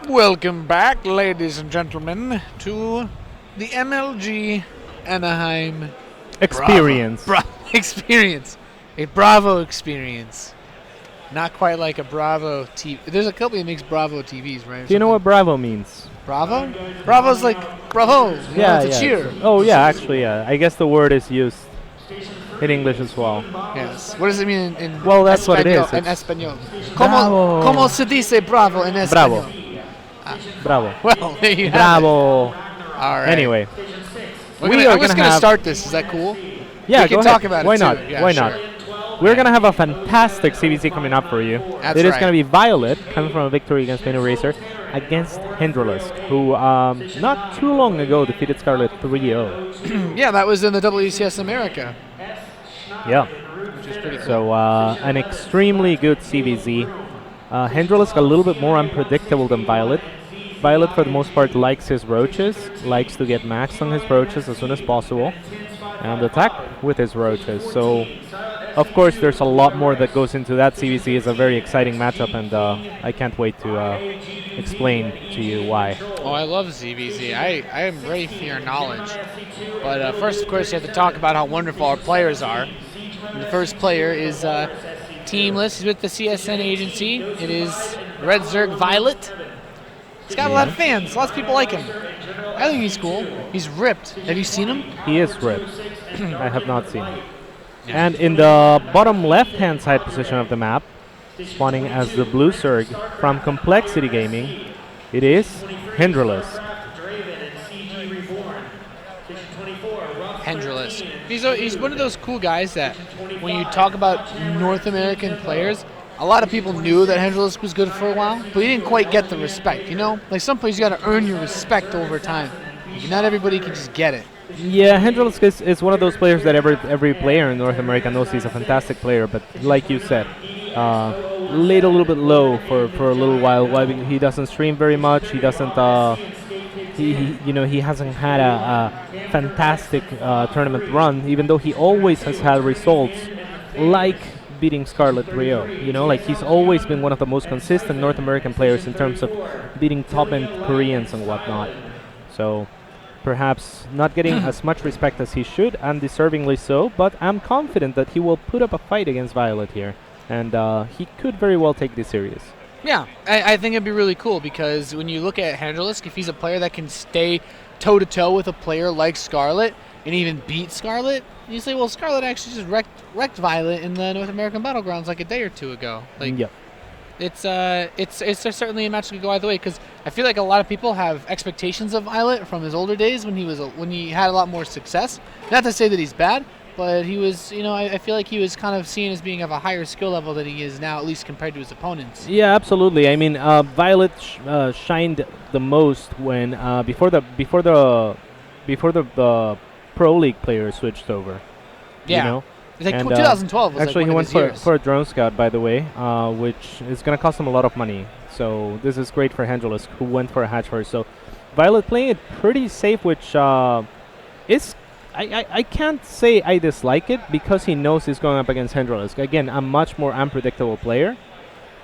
Welcome back, ladies and gentlemen, to the MLG Anaheim Experience. experience. A Bravo experience. Not quite like a Bravo TV. There's a company that makes Bravo TVs, right? Do you know what Bravo means? Bravo? Bravo's like bravo. It's a cheer. Oh, yeah, actually, yeah. I guess the word is used in English as well. Yes. What does it mean in Well, that's what it is. In Espanol. Bravo. Como se dice bravo en Bravo. Espanol? Bravo. Well, there you have it. Bravo. All right. Anyway. I'm just going to start this. Is that cool? Yeah, we can go talk ahead. about Why it not? too. Yeah, Why sure. not? We're going to have a fantastic CBC coming up for you. That's It is right. going to be viOLet, coming from a victory against Mini Racer, against hendralisk, who not too long ago defeated Scarlet 3-0. Yeah, that was in the WCS America, Yeah. which is pretty cool. So an extremely good CVZ. hendralisk a little bit more unpredictable than viOLet. viOLet for the most part likes his roaches, likes to get maxed on his roaches as soon as possible, and attack with his roaches. So of course there's a lot more that goes into that. CVC is a very exciting matchup, and I can't wait to explain to you why. Oh, I love ZVZ. I am ready for your knowledge. But first, of course, you have to talk about how wonderful our players are. And the first player is teamless. He's with the CSN agency. It is Red Zerg viOLet. He's got a lot of fans. Lots of people like him. I think he's cool. He's ripped. Have you seen him? He is ripped. I have not seen him. And in the bottom left-hand side position of the map, spawning as the blue Zerg from Complexity Gaming, it is hendralisk. hendralisk. He's one of those cool guys that when you talk about North American players, a lot of people knew that hendralisk was good for a while, but he didn't quite get the respect, you know? Like some players, you got to earn your respect over time. Not everybody can just get it. Yeah, hendralisk is one of those players that every player in North America knows he's a fantastic player, but like you said, laid a little bit low for a little while. He doesn't stream very much. He doesn't. He hasn't had a fantastic tournament run, even though he always has had results like beating Scarlet 3-0. You know, like he's always been one of the most consistent North American players in terms of beating top-end Koreans and whatnot. So perhaps not getting as much respect as he should, and deservingly so, but I'm confident that he will put up a fight against viOLet here, and he could very well take this serious. Yeah, I think it'd be really cool because when you look at hendralisk, if he's a player that can stay toe-to-toe with a player like Scarlet and even beat Scarlet, you say, well, Scarlet actually just wrecked viOLet in the North American Battlegrounds like a day or two ago. Like, yep. It's certainly a match that could go either way because I feel like a lot of people have expectations of viOLet from his older days when he had a lot more success. Not to say that he's bad, but he was, I feel like he was kind of seen as being of a higher skill level than he is now, at least compared to his opponents. Yeah, absolutely. I mean, viOLet shined the most when before the Pro League players switched over. Yeah. You know? It's like And, 2012 was actually, like he one went of his years. for a drone scout, by the way, which is going to cost him a lot of money. So this is great for hendralisk, who went for a hatch first. So viOLet playing it pretty safe, which is I can't say I dislike it because he knows he's going up against hendralisk. Again, a much more unpredictable player,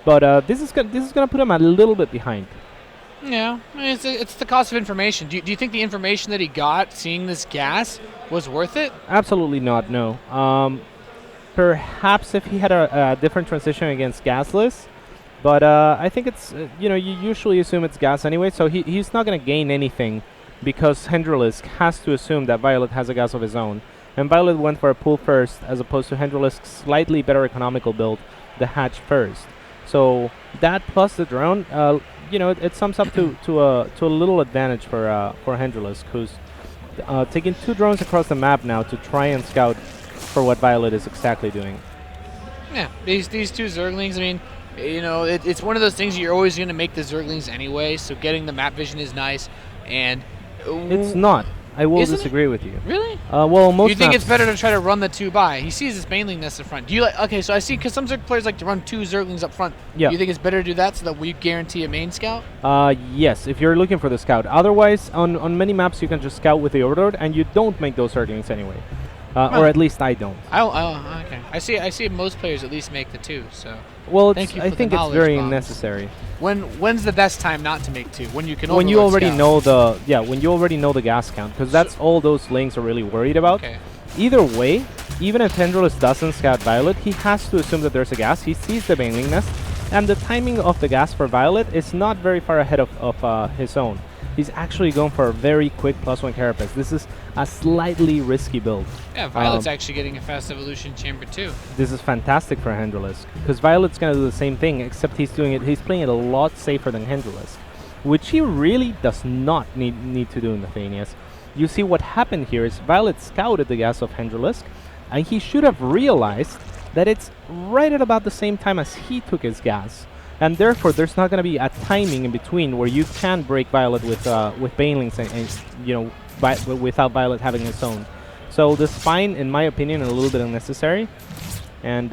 but this is gonna put him a little bit behind. Yeah, I mean, it's the cost of information. Do you think the information that he got seeing this gas was worth it? Absolutely not, no. Perhaps if he had a different transition against gasless, but I think it's, you usually assume it's gas anyway, so he's not going to gain anything because hendralisk has to assume that viOLet has a gas of his own. And viOLet went for a pull first as opposed to hendralisk's slightly better economical build, the hatch first. So that plus the drone, it sums up to a little advantage for hendralisk, who's taking 2 drones across the map now to try and scout for what viOLet is exactly doing. Yeah, these 2 Zerglings, I mean, it's one of those things you're always going to make the Zerglings anyway, so getting the map vision is nice, and... It's not. I will disagree with you. Really? Well, most you think it's better to try to run the 2 by? He sees his mainliness up front. Do you okay, so I see, because some players like to run 2 Zerglings up front. Yeah. You think it's better to do that so that we guarantee a main scout? Yes, if you're looking for the scout. Otherwise, on many maps, you can just scout with the overlord, and you don't make those Zerglings anyway. or at least I don't. Okay. I see most players at least make the 2. So Well, thank you I for think the it's knowledge very bombs. necessary. When's the best time not to make 2? When you can When you overload already scout. know when you already know the gas count, because that's all those links are really worried about. Okay. Either way, even if hendralisk doesn't scout viOLet, he has to assume that there's a gas. He sees the baneling nest, and the timing of the gas for viOLet is not very far ahead of his own. He's actually going for a very quick +1 carapace. This is a slightly risky build. Yeah, viOLet's actually getting a fast evolution chamber too. This is fantastic for hendralisk, because viOLet's gonna do the same thing, except he's playing it a lot safer than hendralisk, which he really does not need to do in the Thanias. You see what happened here is viOLet scouted the gas of hendralisk, and he should have realized that it's right at about the same time as he took his gas. And therefore, there's not going to be a timing in between where you can break viOLet with banelings and without viOLet having its own. So the spine, in my opinion, is a little bit unnecessary, and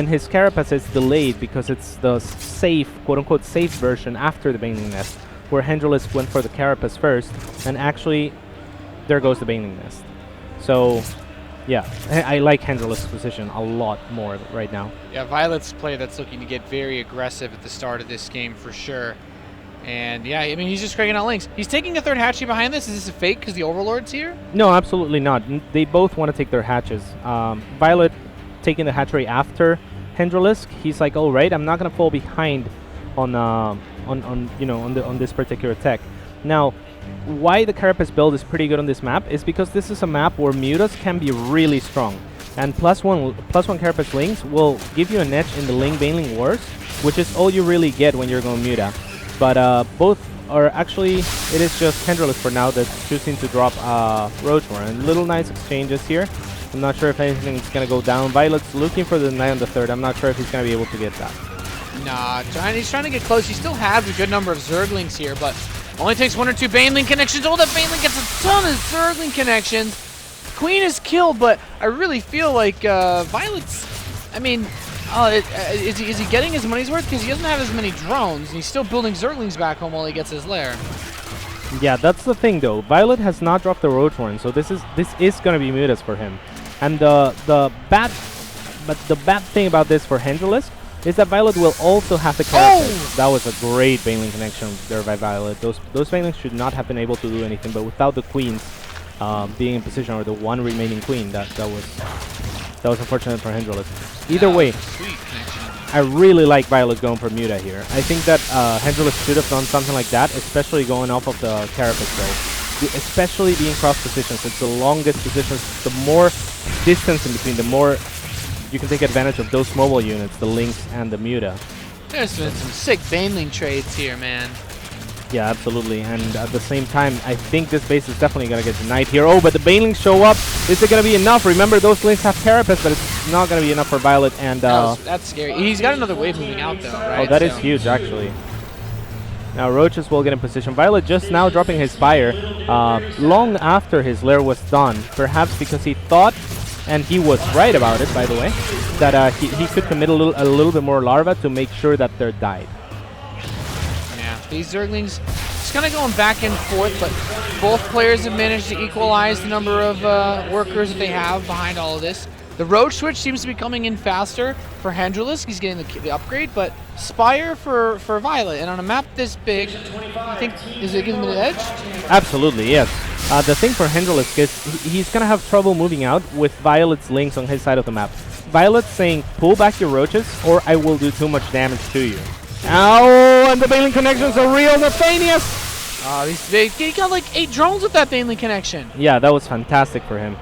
his carapace is delayed because it's the safe, quote unquote, safe version after the baneling nest, where hendralisk went for the carapace first, and actually, there goes the baneling nest. So. Yeah, I like hendralisk's position a lot more right now. Yeah, viOLet's a player that's looking to get very aggressive at the start of this game for sure. And yeah, I mean, he's just cranking out links. He's taking a 3rd hatchery behind this. Is this a fake because the Overlord's here? No, absolutely not. They both want to take their hatches. viOLet taking the hatchery after hendralisk. He's like, all right, I'm not gonna fall behind on this particular tech. Now, why the carapace build is pretty good on this map is because this is a map where mutas can be really strong, and +1 carapace links will give you an edge in the link baneling wars, which is all you really get when you're going muta. But both are actually, it is just hendralisk for now that's choosing to drop roach war, and little nice exchanges here. I'm not sure if anything's gonna go down. viOLet's looking for the knight on the 3rd. I'm not sure if he's gonna be able to get that. Nah, he's trying to get close. He still has a good number of zerglings here, but only takes 1 or 2 baneling connections. Oh, that baneling gets a ton of zergling connections. Queen is killed, but I really feel like viOLet's, I mean, is he getting his money's worth? Because he doesn't have as many drones, and he's still building zerglings back home while he gets his lair. Yeah, that's the thing though. viOLet has not dropped the roach horn, so this is gonna be mutas for him. And the bad thing about this for hendralisk is that viOLet will also have the carapace. That was a great baneling connection there by viOLet. Those banelings should not have been able to do anything, but without the queens being in position, or the one remaining queen, that was unfortunate for hendralisk. Either way, I really like viOLet going for muta here. I think that hendralisk should have done something like that, especially going off of the carapace though. Especially being cross positions. It's the longest positions, the more distance in between, the more you can take advantage of those mobile units, the links and the muta. There's been some sick baneling trades here, man. Yeah, absolutely. And at the same time, I think this base is definitely going to get denied here. Oh, but the banelings show up. Is it going to be enough? Remember, those links have carapace, but it's not going to be enough for viOLet. And that's scary. He's got another wave moving out, though, right? Oh, that is huge, actually. Now, roaches will get in position. viOLet just now dropping his fire long after his lair was done, perhaps because he thought, and he was right about it, by the way, that he could commit a little bit more larva to make sure that they're died. Yeah, these zerglings just kind of going back and forth, but both players have managed to equalize the number of workers that they have behind all of this. The roach switch seems to be coming in faster for hendralisk. He's getting the upgrade, but Spire for viOLet, and on a map this big, I think, is it giving him the edge? Absolutely, yes. The thing for hendralisk is he's going to have trouble moving out with viOLet's links on his side of the map. viOLet's saying, pull back your roaches, or I will do too much damage to you. Ow, and the baneling connections are real, Nathanius! He got like 8 drones with that baneling connection. Yeah, that was fantastic for him.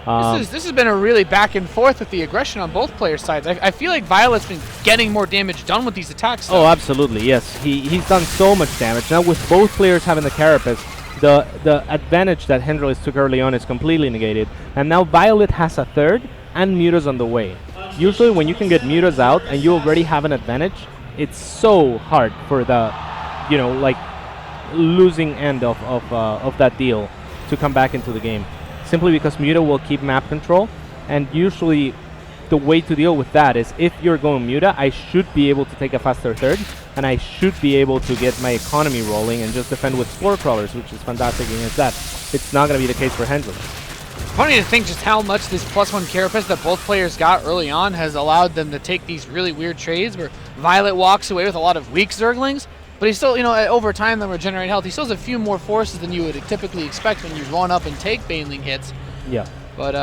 This has been a really back and forth with the aggression on both players' sides. I feel like viOLet's been getting more damage done with these attacks, though. Oh, absolutely, yes. He's done so much damage. Now, with both players having the carapace, the advantage that hendralisk took early on is completely negated. And now viOLet has a third and mutas on the way. Usually when you can get mutas out and you already have an advantage, it's so hard for the, like, losing end of that deal to come back into the game. Simply because muta will keep map control, and usually the way to deal with that is if you're going muta, I should be able to take a faster third, and I should be able to get my economy rolling and just defend with spore crawlers, which is fantastic against that. It's not going to be the case for hendralisk. Funny to think just how much this +1 carapace that both players got early on has allowed them to take these really weird trades where viOLet walks away with a lot of weak Zerglings, but he still, you know, over time they regenerate health. He still has a few more forces than you would typically expect when you run up and take Baneling hits. Yeah. But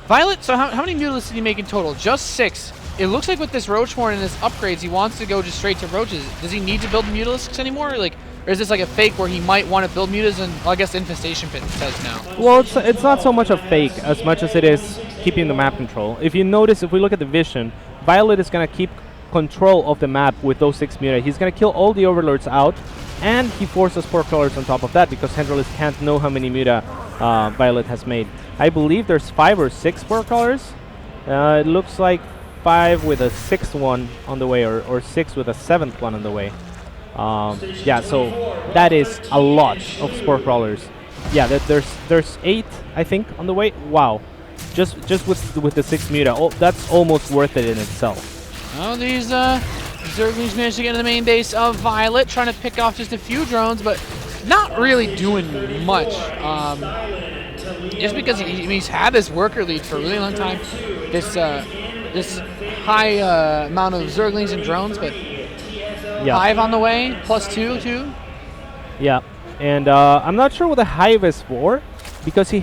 viOLet, so how many Mutalisks did he make in total? Just 6. It looks like with this Roach Horn and his upgrades, he wants to go just straight to Roaches. Does he need to build Mutalisks anymore? Like, or is this like a fake where he might want to build mutas and, well, I guess Infestation Pit says now? Well, it's not so much a fake as much as it is keeping the map control. If you notice, if we look at the vision, viOLet is going to keep control of the map with those 6 muta. He's going to kill all the overlords out, and he forces Spore Crawlers on top of that because hendralisk can't know how many muta viOLet has made. I believe there's 5 or 6 Spore Crawlers. It looks like 5 with a 6th one on the way, or 6 with a 7th one on the way. Yeah, so that is a lot of Spore Crawlers. Yeah, there's 8, I think, on the way. Wow, just with the 6 muta, that's almost worth it in itself. Oh, these Zerglings managed to get to the main base of viOLet, trying to pick off just a few drones, but not really doing much. Just because he's had this worker lead for a really long time, this high amount of Zerglings and drones, but. Yeah. 5 on the way, +2 too. Yeah, and I'm not sure what the Hive is for, because he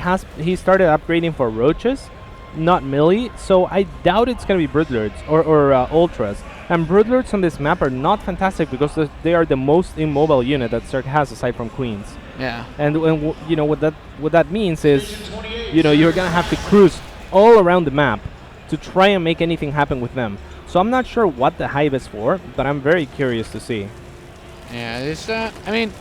started upgrading for Roaches, not melee. So I doubt it's gonna be Broodlords or Ultras. And Broodlords on this map are not fantastic because they are the most immobile unit that Zerg has aside from Queens. Yeah. And you know what that means is, you know, you're gonna have to cruise all around the map to try and make anything happen with them. So I'm not sure what the Hive is for, but I'm very curious to see. Yeah, it's I mean,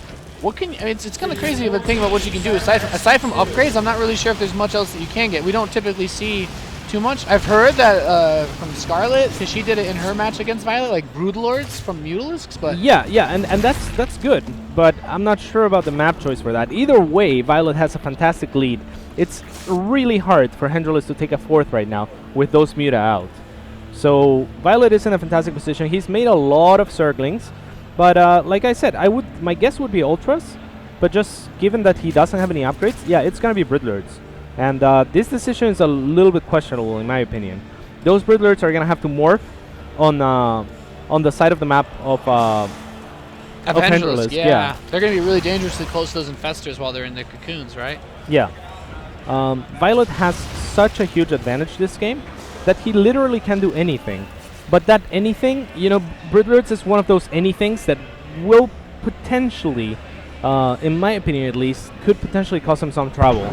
it's kind of crazy to think about what you can do aside from upgrades. I'm not really sure if there's much else that you can get. We don't typically see too much. I've heard that from Scarlet, because she did it in her match against viOLet, like Broodlords from Mutalisks, but yeah, and that's good. But I'm not sure about the map choice for that. Either way, viOLet has a fantastic lead. It's really hard for hendralisk to take a 4th right now with those muta out. So viOLet is in a fantastic position. He's made a lot of Zerglings, but like I said, my guess would be Ultras, but just given that he doesn't have any upgrades, yeah, it's gonna be Broodlords. And this decision is a little bit questionable in my opinion. Those Broodlords are gonna have to morph on the side of the map of hendralisk. Yeah, they're gonna be really dangerously close to those infestors while they're in their cocoons, right? Yeah. viOLet has such a huge advantage this game that he literally can do anything. But that anything, you know, Broodlords is one of those anythings that will potentially, in my opinion at least, could potentially cause him some trouble.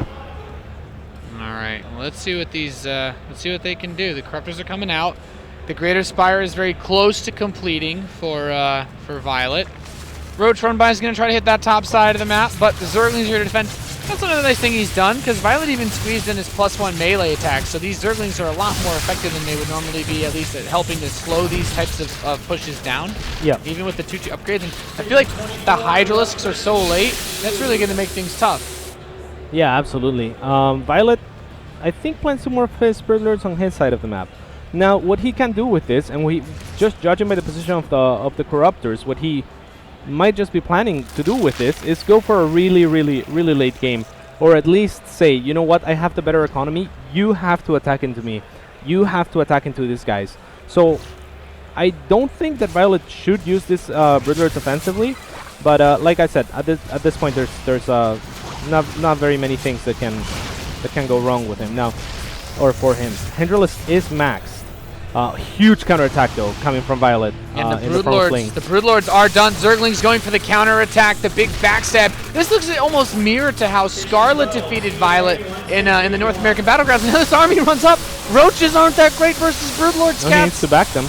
All right, well, let's see what they can do. The Corruptors are coming out. The Greater Spire is very close to completing for viOLet. Roach Run By is going to try to hit that top side of the map, but the Zerglings are here to defend. That's another nice thing he's done, because viOLet even squeezed in his +1 melee attack, so these Zerglings are a lot more effective than they would normally be, at least at helping to slow these types of pushes down. Yeah. Even with the 2-2 upgrades. And I feel like the Hydralisks are so late, that's really going to make things tough. Yeah, absolutely. viOLet, I think, plans to morph his Broodlords on his side of the map. Now, what he can do with this, and just judging by the position of the Corruptors, what he might just be planning to do with this is go for a really late game, or at least say, you know what, I have the better economy, you have to attack into me, you have to attack into these guys. So I don't think that viOLet should use this Broodlords offensively, but like I said, at this point there's not very many things that can go wrong with him now, or for him. hendralisk is maxed. Huge counterattack though coming from viOLet. And the Broodlords are done. Zerglings going for the counterattack, the big backstab. This looks almost mirror to how Scarlet defeated viOLet in the North American Battlegrounds. Now this army runs up. Roaches aren't that great versus Broodlords. He needs to back them.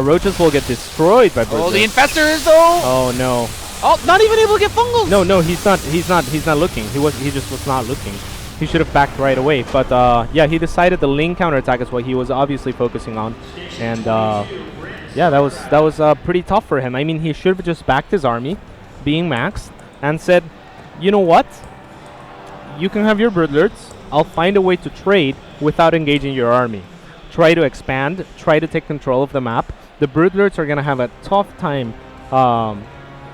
Roaches will get destroyed by Broodlords. Oh, the infestors though. Oh no. Oh, not even able to get fungals. No, he's not looking. He just was not looking. He should have backed right away, but yeah, he decided the Ling counterattack is what he was obviously focusing on, and yeah, that was pretty tough for him. I mean, he should have just backed his army, being maxed, and said, you know what, you can have your Broodlords, I'll find a way to trade without engaging your army. Try to expand, try to take control of the map. The Broodlords are gonna have a tough time,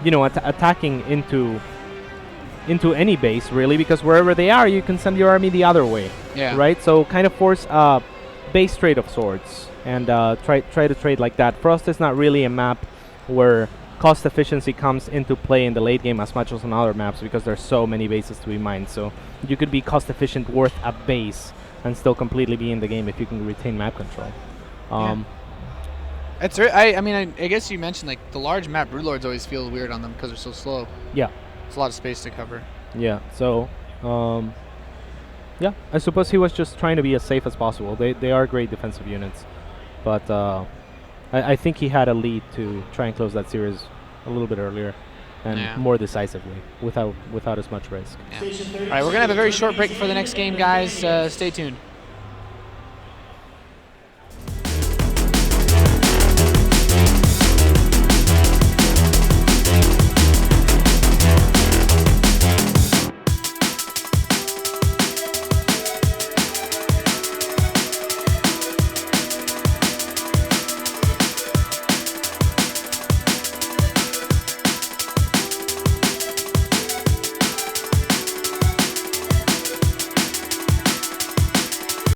you know, attacking into into any base really, because wherever they are, you can send your army the other way. Yeah. Right. So kind of force base trade of sorts, and try to trade like that. Frost is not really a map where cost efficiency comes into play in the late game as much as on other maps, because there's so many bases to be mined. So you could be cost efficient worth a base and still completely be in the game if you can retain map control. That's right. I mean, I guess you mentioned like the large map Broodlords always feel weird on them because they're so slow. Yeah. It's a lot of space to cover. Yeah. So, yeah, I suppose he was just trying to be as safe as possible. They are great defensive units, but I think he had a lead to try and close that series a little bit earlier and more decisively without as much risk. Yeah. All right, we're gonna have a very short break for the next game, guys. Stay tuned.